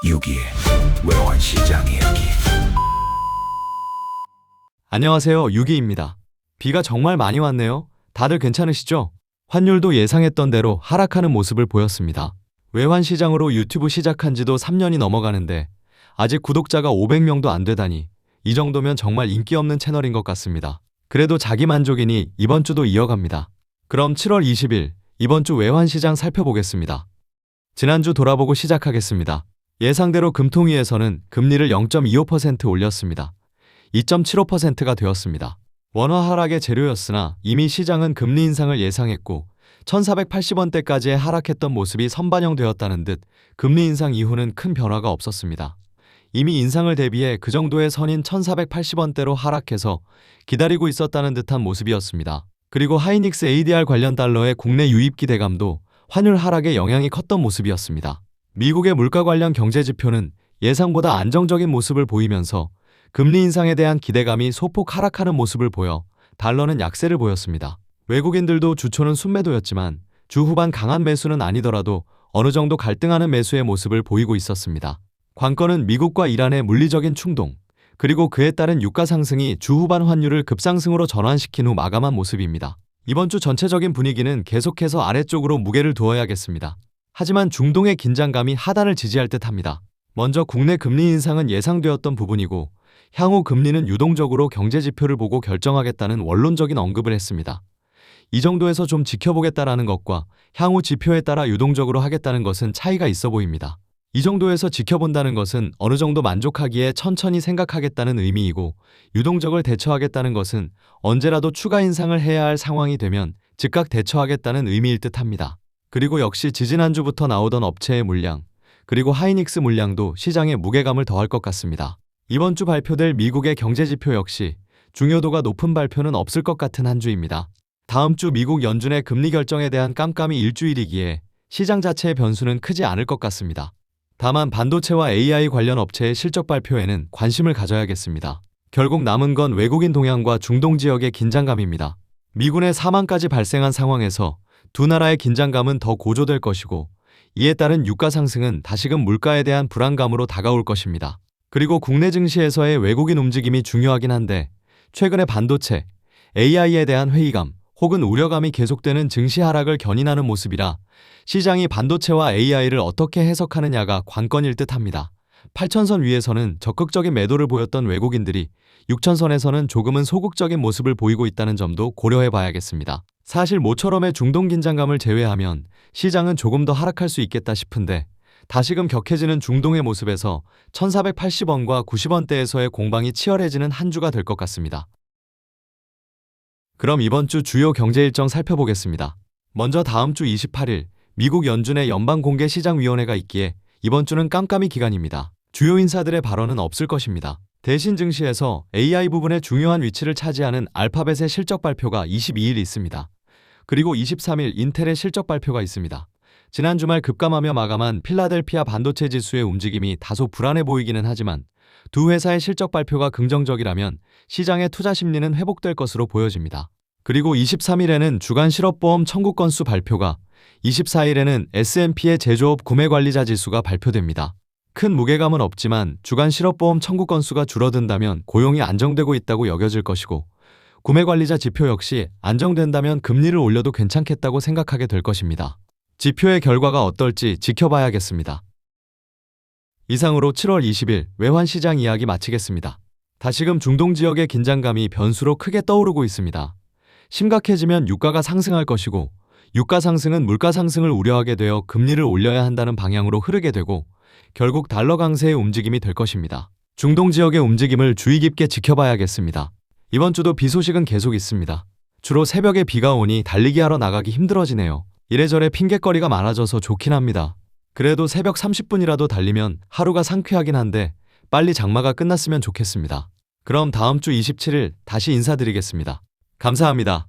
6위 외환시장 이야기. 안녕하세요. 유기입니다. 비가 정말 많이 왔네요. 다들 괜찮으시죠? 환율도 예상했던 대로 하락하는 모습을 보였습니다. 외환시장으로 유튜브 시작한 지도 3년이 넘어가는데 아직 구독자가 500명도 안 되다니 이 정도면 정말 인기 없는 채널인 것 같습니다. 그래도 자기 만족이니 이번 주도 이어갑니다. 그럼 7월 20일 이번 주 외환시장 살펴보겠습니다. 지난주 돌아보고 시작하겠습니다. 예상대로 금통위에서는 금리를 0.25% 올렸습니다. 2.75%가 되었습니다. 원화 하락의 재료였으나 이미 시장은 금리 인상을 예상했고 1480원대까지의 하락했던 모습이 선반영되었다는 듯 금리 인상 이후는 큰 변화가 없었습니다. 이미 인상을 대비해 그 정도의 선인 1480원대로 하락해서 기다리고 있었다는 듯한 모습이었습니다. 그리고 하이닉스 ADR 관련 달러의 국내 유입 기대감도 환율 하락에 영향이 컸던 모습이었습니다. 미국의 물가 관련 경제지표는 예상보다 안정적인 모습을 보이면서 금리 인상에 대한 기대감이 소폭 하락하는 모습을 보여 달러는 약세를 보였습니다. 외국인들도 주초는 순매도였지만 주 후반 강한 매수는 아니더라도 어느 정도 갈등하는 매수의 모습을 보이고 있었습니다. 관건은 미국과 이란의 물리적인 충동, 그리고 그에 따른 유가 상승이 주 후반 환율을 급상승으로 전환시킨 후 마감한 모습입니다. 이번 주 전체적인 분위기는 계속해서 아래쪽으로 무게를 두어야겠습니다. 하지만 중동의 긴장감이 하단을 지지할 듯합니다. 먼저 국내 금리 인상은 예상되었던 부분이고 향후 금리는 유동적으로 경제지표를 보고 결정하겠다는 원론적인 언급을 했습니다. 이 정도에서 좀 지켜보겠다라는 것과 향후 지표에 따라 유동적으로 하겠다는 것은 차이가 있어 보입니다. 이 정도에서 지켜본다는 것은 어느 정도 만족하기에 천천히 생각하겠다는 의미이고 유동적을 대처하겠다는 것은 언제라도 추가 인상을 해야 할 상황이 되면 즉각 대처하겠다는 의미일 듯합니다. 그리고 역시 지지난주부터 나오던 업체의 물량, 그리고 하이닉스 물량도 시장에 무게감을 더할 것 같습니다. 이번 주 발표될 미국의 경제지표 역시 중요도가 높은 발표는 없을 것 같은 한 주입니다. 다음 주 미국 연준의 금리 결정에 대한 깜깜이 일주일이기에 시장 자체의 변수는 크지 않을 것 같습니다. 다만 반도체와 AI 관련 업체의 실적 발표에는 관심을 가져야겠습니다. 결국 남은 건 외국인 동향과 중동 지역의 긴장감입니다. 미군의 사망까지 발생한 상황에서 두 나라의 긴장감은 더 고조될 것이고 이에 따른 유가 상승은 다시금 물가에 대한 불안감으로 다가올 것입니다. 그리고 국내 증시에서의 외국인 움직임이 중요하긴 한데 최근에 반도체, AI에 대한 회의감 혹은 우려감이 계속되는 증시 하락을 견인하는 모습이라 시장이 반도체와 AI를 어떻게 해석하느냐가 관건일 듯합니다. 8천선 위에서는 적극적인 매도를 보였던 외국인들이 6천선에서는 조금은 소극적인 모습을 보이고 있다는 점도 고려해 봐야겠습니다. 사실 모처럼의 중동 긴장감을 제외하면 시장은 조금 더 하락할 수 있겠다 싶은데 다시금 격해지는 중동의 모습에서 1480원과 90원대에서의 공방이 치열해지는 한 주가 될 것 같습니다. 그럼 이번 주 주요 경제 일정 살펴보겠습니다. 먼저 다음 주 28일 미국 연준의 연방공개시장위원회가 있기에 이번 주는 깜깜이 기간입니다. 주요 인사들의 발언은 없을 것입니다. 대신 증시에서 AI 부분의 중요한 위치를 차지하는 알파벳의 실적 발표가 22일 있습니다. 그리고 23일 인텔의 실적 발표가 있습니다. 지난 주말 급감하며 마감한 필라델피아 반도체 지수의 움직임이 다소 불안해 보이기는 하지만 두 회사의 실적 발표가 긍정적이라면 시장의 투자 심리는 회복될 것으로 보여집니다. 그리고 23일에는 주간 실업보험 청구 건수 발표가, 24일에는 S&P의 제조업 구매관리자 지수가 발표됩니다. 큰 무게감은 없지만 주간 실업보험 청구 건수가 줄어든다면 고용이 안정되고 있다고 여겨질 것이고 구매관리자 지표 역시 안정된다면 금리를 올려도 괜찮겠다고 생각하게 될 것입니다. 지표의 결과가 어떨지 지켜봐야겠습니다. 이상으로 7월 20일 외환시장 이야기 마치겠습니다. 다시금 중동 지역의 긴장감이 변수로 크게 떠오르고 있습니다. 심각해지면 유가가 상승할 것이고 유가 상승은 물가 상승을 우려하게 되어 금리를 올려야 한다는 방향으로 흐르게 되고 결국 달러 강세의 움직임이 될 것입니다. 중동 지역의 움직임을 주의 깊게 지켜봐야겠습니다. 이번 주도 비 소식은 계속 있습니다. 주로 새벽에 비가 오니 달리기 하러 나가기 힘들어지네요. 이래저래 핑곗거리가 많아져서 좋긴 합니다. 그래도 새벽 30분이라도 달리면 하루가 상쾌하긴 한데 빨리 장마가 끝났으면 좋겠습니다. 그럼 다음 주 27일 다시 인사드리겠습니다. 감사합니다.